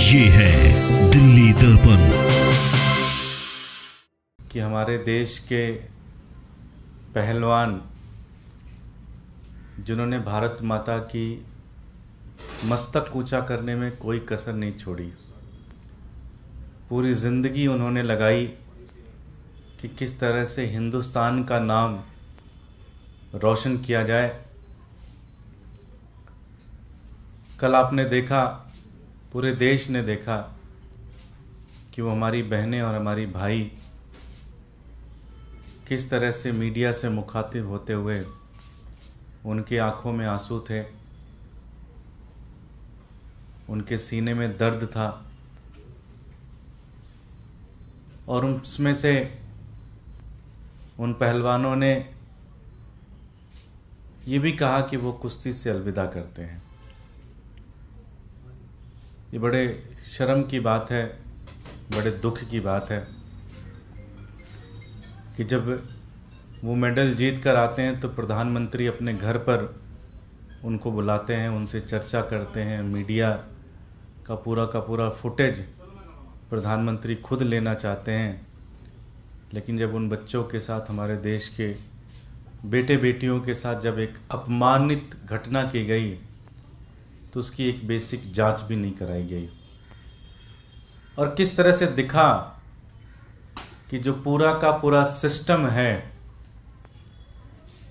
ये है दिल्ली दर्पण। कि हमारे देश के पहलवान जिन्होंने भारत माता की मस्तक ऊंचा करने में कोई कसर नहीं छोड़ी, पूरी ज़िंदगी उन्होंने लगाई कि किस तरह से हिंदुस्तान का नाम रोशन किया जाए। कल आपने देखा, पूरे देश ने देखा कि वो हमारी बहनें और हमारी भाई किस तरह से मीडिया से मुखातिब होते हुए उनकी आंखों में आंसू थे, उनके सीने में दर्द था और उसमें से उन पहलवानों ने ये भी कहा कि वो कुश्ती से अलविदा करते हैं। ये बड़े शर्म की बात है, बड़े दुख की बात है कि जब वो मेडल जीत कर आते हैं तो प्रधानमंत्री अपने घर पर उनको बुलाते हैं, उनसे चर्चा करते हैं। मीडिया का पूरा फुटेज प्रधानमंत्री खुद लेना चाहते हैं, लेकिन जब उन बच्चों के साथ, हमारे देश के बेटे बेटियों के साथ जब एक अपमानित घटना की गई तो उसकी एक बेसिक जांच भी नहीं कराई गई। और किस तरह से दिखा कि जो पूरा का पूरा सिस्टम है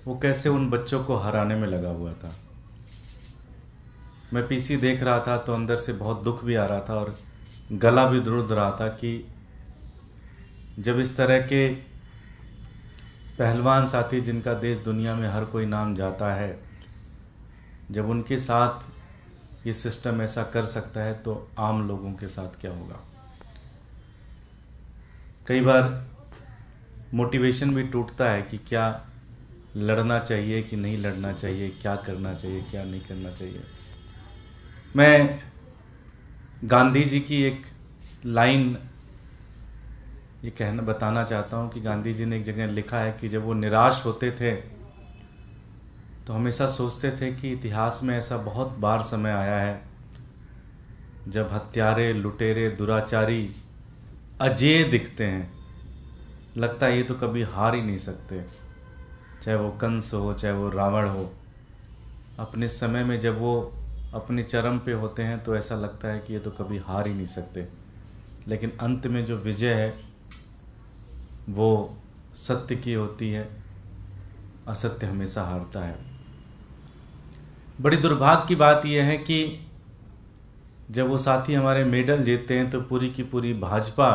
वो कैसे उन बच्चों को हराने में लगा हुआ था। मैं पीसी देख रहा था तो अंदर से बहुत दुख भी आ रहा था और गला भी दर्द रहा था कि जब इस तरह के पहलवान साथी जिनका देश दुनिया में हर कोई नाम जाता है, जब उनके साथ ये सिस्टम ऐसा कर सकता है तो आम लोगों के साथ क्या होगा। कई बार मोटिवेशन भी टूटता है कि क्या लड़ना चाहिए कि नहीं लड़ना चाहिए, क्या करना चाहिए क्या नहीं करना चाहिए। मैं गांधी जी की एक लाइन ये बताना चाहता हूँ कि गांधी जी ने एक जगह लिखा है कि जब वो निराश होते थे तो हमेशा सोचते थे कि इतिहास में ऐसा बहुत बार समय आया है जब हत्यारे, लुटेरे, दुराचारी अजेय दिखते हैं, लगता है ये तो कभी हार ही नहीं सकते। चाहे वो कंस हो, चाहे वो रावण हो, अपने समय में जब वो अपने चरम पे होते हैं तो ऐसा लगता है कि ये तो कभी हार ही नहीं सकते, लेकिन अंत में जो विजय है वो सत्य की होती है, असत्य हमेशा हारता है। बड़ी दुर्भाग्य की बात यह है कि जब वो साथी हमारे मेडल जीतते हैं तो पूरी की पूरी भाजपा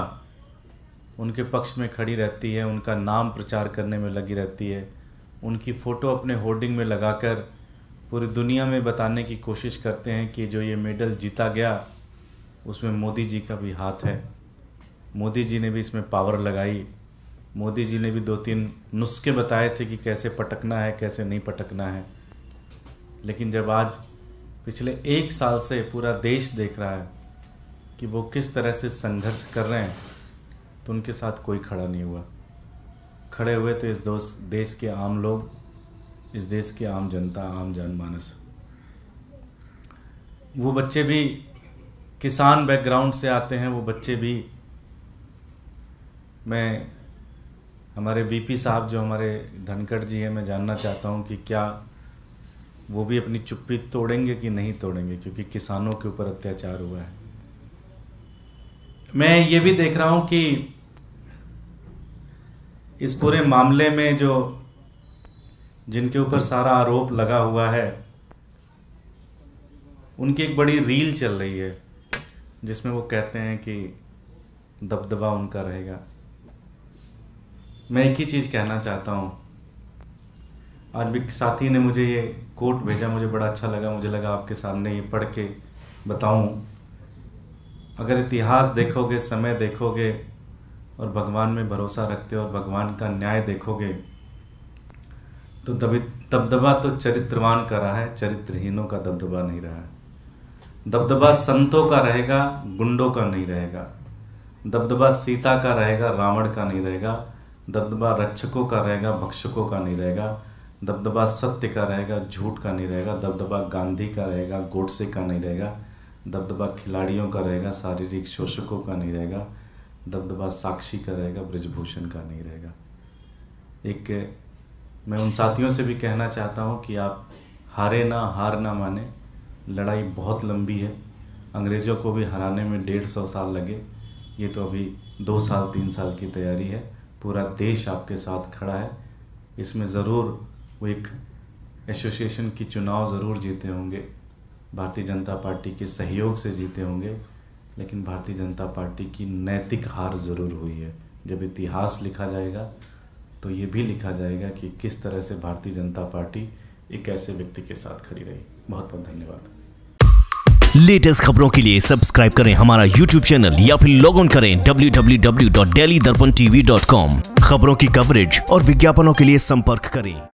उनके पक्ष में खड़ी रहती है, उनका नाम प्रचार करने में लगी रहती है, उनकी फ़ोटो अपने होर्डिंग में लगाकर पूरी दुनिया में बताने की कोशिश करते हैं कि जो ये मेडल जीता गया उसमें मोदी जी का भी हाथ है, मोदी जी ने भी इसमें पावर लगाई, मोदी जी ने भी 2-3 नुस्खे बताए थे कि कैसे पटकना है, कैसे नहीं पटकना है। लेकिन जब आज पिछले 1 साल से पूरा देश देख रहा है कि वो किस तरह से संघर्ष कर रहे हैं तो उनके साथ कोई खड़ा नहीं हुआ। खड़े हुए तो इस देश के आम लोग, इस देश के आम जनता, आम जनमानस। वो बच्चे भी किसान बैकग्राउंड से आते हैं, वो बच्चे भी, मैं हमारे वीपी साहब जो हमारे धनखड़ जी हैं, मैं जानना चाहता हूं कि क्या वो भी अपनी चुप्पी तोड़ेंगे कि नहीं तोड़ेंगे, क्योंकि किसानों के ऊपर अत्याचार हुआ है। मैं ये भी देख रहा हूं कि इस पूरे मामले में जो जिनके ऊपर सारा आरोप लगा हुआ है उनकी एक बड़ी रील चल रही है जिसमें वो कहते हैं कि दबदबा उनका रहेगा। मैं एक ही चीज़ कहना चाहता हूँ। आज भी साथी ने मुझे ये कोट भेजा, मुझे बड़ा अच्छा लगा, मुझे लगा आपके सामने ये पढ़ के बताऊँ। अगर इतिहास देखोगे, समय देखोगे और भगवान में भरोसा रखते हो और भगवान का न्याय देखोगे तो दबदबा तो चरित्रवान का रहा है, चरित्रहीनों का दबदबा नहीं रहा है। दबदबा संतों का रहेगा, गुंडों का नहीं रहेगा। दबदबा सीता का रहेगा, रावण का नहीं रहेगा। दबदबा रक्षकों का रहेगा, भक्षकों का नहीं रहेगा। दबदबा सत्य का रहेगा, झूठ का नहीं रहेगा। दबदबा गांधी का रहेगा, गोडसे का नहीं रहेगा। दबदबा खिलाड़ियों का रहेगा, शारीरिक शोषकों का नहीं रहेगा। दबदबा साक्षी का रहेगा, ब्रजभूषण का नहीं रहेगा। मैं उन साथियों से भी कहना चाहता हूँ कि आप हार ना माने। लड़ाई बहुत लंबी है। अंग्रेज़ों को भी हराने में 150 साल लगे, ये तो अभी 2 साल 3 साल की तैयारी है। पूरा देश आपके साथ खड़ा है। इसमें ज़रूर वो एक एसोसिएशन की चुनाव ज़रूर जीते होंगे, भारतीय जनता पार्टी के सहयोग से जीते होंगे, लेकिन भारतीय जनता पार्टी की नैतिक हार ज़रूर हुई है। जब इतिहास लिखा जाएगा तो ये भी लिखा जाएगा कि किस तरह से भारतीय जनता पार्टी एक ऐसे व्यक्ति के साथ खड़ी रही। बहुत बहुत धन्यवाद। लेटेस्ट खबरों के लिए सब्सक्राइब करें हमारा YouTube चैनल या फिर लॉग ऑन करें www.delhidarpantv.com। खबरों की कवरेज और विज्ञापनों के लिए संपर्क करें।